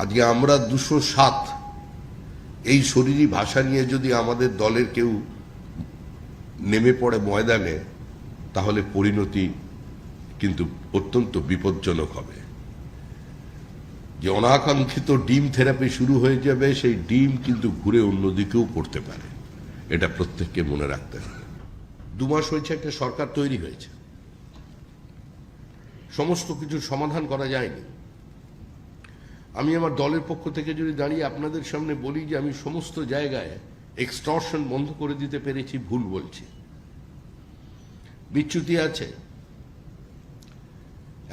আজকে আমরা 207 এই শরীরী ভাষা নিয়ে যদি আমাদের দলের কেউ নেমে পড়ে ময়দানে, তাহলে পরিণতি কিন্তু অত্যন্ত বিপজ্জনক হবে। যে অনাকাঙ্ক্ষিত ডিম থেরাপি শুরু হয়ে যাবে, সেই ডিম কিন্তু ঘুরে অন্যদিকেও পড়তে পারে, এটা প্রত্যেককে মনে রাখতে হবে। 2 মাস হয়েছে, একটা সরকার তৈরি হয়েছে, সমস্ত কিছুর সমাধান করা যায়নি। আমি আমার দলের পক্ষ থেকে যদি দাঁড়িয়ে আপনাদের সামনে বলি যে আমি সমস্ত জায়গায় এক্সটর্শন বন্ধ করে দিতে পেরেছি, ভুল বলছি। বিচ্যুতি আছে,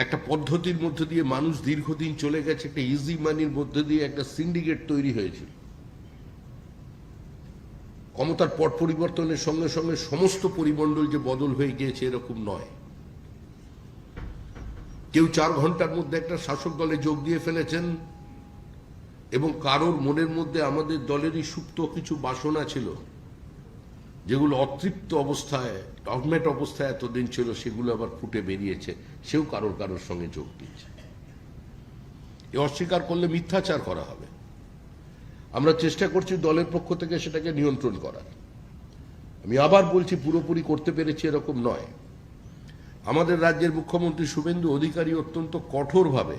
একটা পদ্ধতির মধ্য দিয়ে মানুষ দীর্ঘদিন চলে গেছে, একটা ইজি মানির মধ্য দিয়ে একটা সিন্ডিকেট তৈরি হয়েছিল। ক্ষমতার পট পরিবর্তনের সঙ্গে সঙ্গে সমস্ত পরিমণ্ডল যে বদল হয়ে গিয়েছে এরকম নয়। কেউ 4 ঘন্টার মধ্যে একটা শাসক দলে যোগ দিয়ে ফেলেছেন, এবং কারোর মনের মধ্যে আমাদের দলেরই সুপ্ত কিছু বাসনা ছিল, যেগুলো অতৃপ্ত অবস্থায়, টর্মেট অবস্থায় এতদিন ছিল, সেগুলো আবার ফুটে বেরিয়েছে, সেও কারোর সঙ্গে যোগ দিচ্ছে। এ অস্বীকার করলে মিথ্যাচার করা হবে। আমরা চেষ্টা করছি দলের পক্ষ থেকে সেটাকে নিয়ন্ত্রণ করার। আমি আবার বলছি, পুরোপুরি করতে পেরেছি এরকম নয়। আমাদের রাজ্যের মুখ্যমন্ত্রী শুভেন্দু অধিকারী অত্যন্ত কঠোরভাবে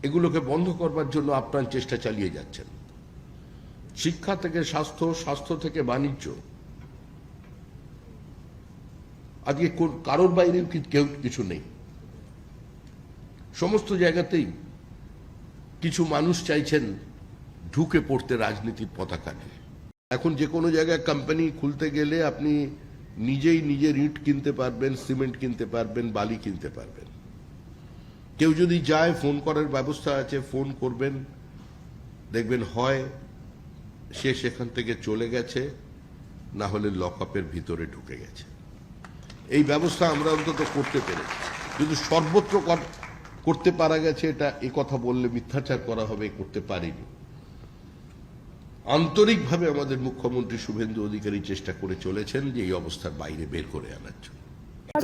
এগুলোকে বন্ধ করবার জন্য আপ্রাণ চেষ্টা চালিয়ে যাচ্ছেন। শিক্ষা থেকে স্বাস্থ্য, স্বাস্থ্য থেকে বাণিজ্য, আজকে কারোর বাইরেও কেউ কিছু নেই। সমস্ত জায়গাতেই কিছু মানুষ চাইছেন ঢুকে পড়তে রাজনীতির পতাকা নিয়ে। এখন যে কোনো জায়গায় কোম্পানি খুলতে গেলে আপনি নিজেই নিজের ইট কিনতে পারবেন, সিমেন্ট কিনতে পারবেন, বালি কিনতে পারবেন। কেউ যদি যায়, ফোন করার ব্যবস্থা আছে, ফোন করবেন, দেখবেন হয় সে সেখান থেকে চলে গেছে, না হলে লকআপের ভিতরে ঢুকে গেছে। এই ব্যবস্থা আমরা অন্তত করতে পেরেছি। কিন্তু সর্বত্র করতে পারা গেছে, এটা এ কথা বললে মিথ্যাচার করা হবে, করতে পারিনি। আন্তরিকভাবে আমাদের মুখ্যমন্ত্রী শুভেন্দু অধিকারী চেষ্টা করে চলেছেন যে এই অবস্থার বাইরে বের করে আনার জন্য।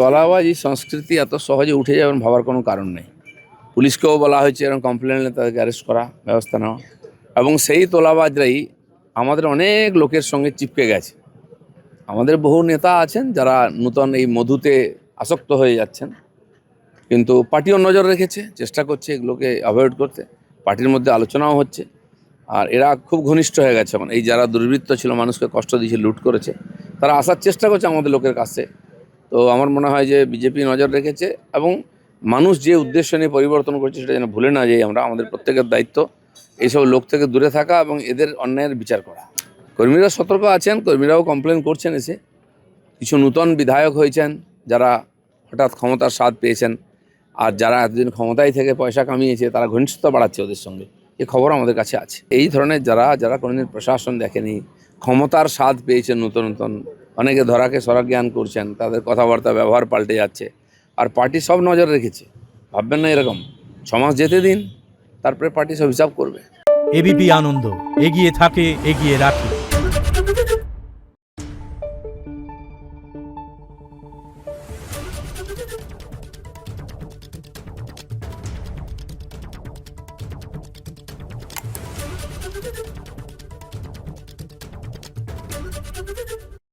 তলাবাজি সংস্কৃতি এত সহজে উঠে যাবেন ভাবার কোনো কারণ নেই। পুলিশকেও বলা হয়েছে এরকম কমপ্লেন এলে তাদেরকে অ্যারেস্ট করা, ব্যবস্থা নেওয়া, এবং সেই তোলাবাজরাই আমাদের অনেক লোকের সঙ্গে চিপকে গেছে। আমাদের বহু নেতা আছেন যারা নূতন এই মধুতে আসক্ত হয়ে যাচ্ছেন, কিন্তু পার্টিও নজর রেখেছে, চেষ্টা করছে এগুলোকে অ্যাভয়েড করতে। পার্টির মধ্যে আলোচনাও হচ্ছে, আর এরা খুব ঘনিষ্ঠ হয়ে গেছে। এখন এই যারা দুর্বৃত্ত ছিল, মানুষকে কষ্ট দিয়েছে, লুট করেছে, তারা আসার চেষ্টা করছে আমাদের লোকের কাছে। তো আমার মনে হয় যে বিজেপি নজর রেখেছে, এবং মানুষ যে উদ্দেশ্য নিয়ে পরিবর্তন করছে সেটা যেন ভুলে না যাই আমরা। আমাদের প্রত্যেকের দায়িত্ব এইসব লোক থেকে দূরে থাকা এবং এদের অন্যায়ের বিচার করা। কর্মীরা সতর্ক আছেন, কর্মীরাও কমপ্লেন করছেন এসে। কিছু নূতন বিধায়ক হয়েছেন যারা হঠাৎ ক্ষমতার স্বাদ পেয়েছেন, আর যারা এতদিন ক্ষমতায় থেকে পয়সা কামিয়েছে তারা ঘনিষ্ঠতা বাড়াচ্ছে ওদের সঙ্গে, এই খবর আমাদের কাছে আছে। এই ধরনের যারা কোনোদিন প্রশাসন দেখেনি, ক্ষমতার স্বাদ পেয়েছেন, নতুন নতুন অনেকে ধরাকে সরাজ্ঞান করছেন, তাদের কথাবার্তা ব্যবহার পাল্টে যাচ্ছে, আর পার্টি সব নজর রেখেছে। ভাববেন না এরকম, 6 মাস যেতে দিন, তারপরে পার্টি সব হিসাব করবে। এবিপি আনন্দ, এগিয়ে থাকে, এগিয়ে রাখে।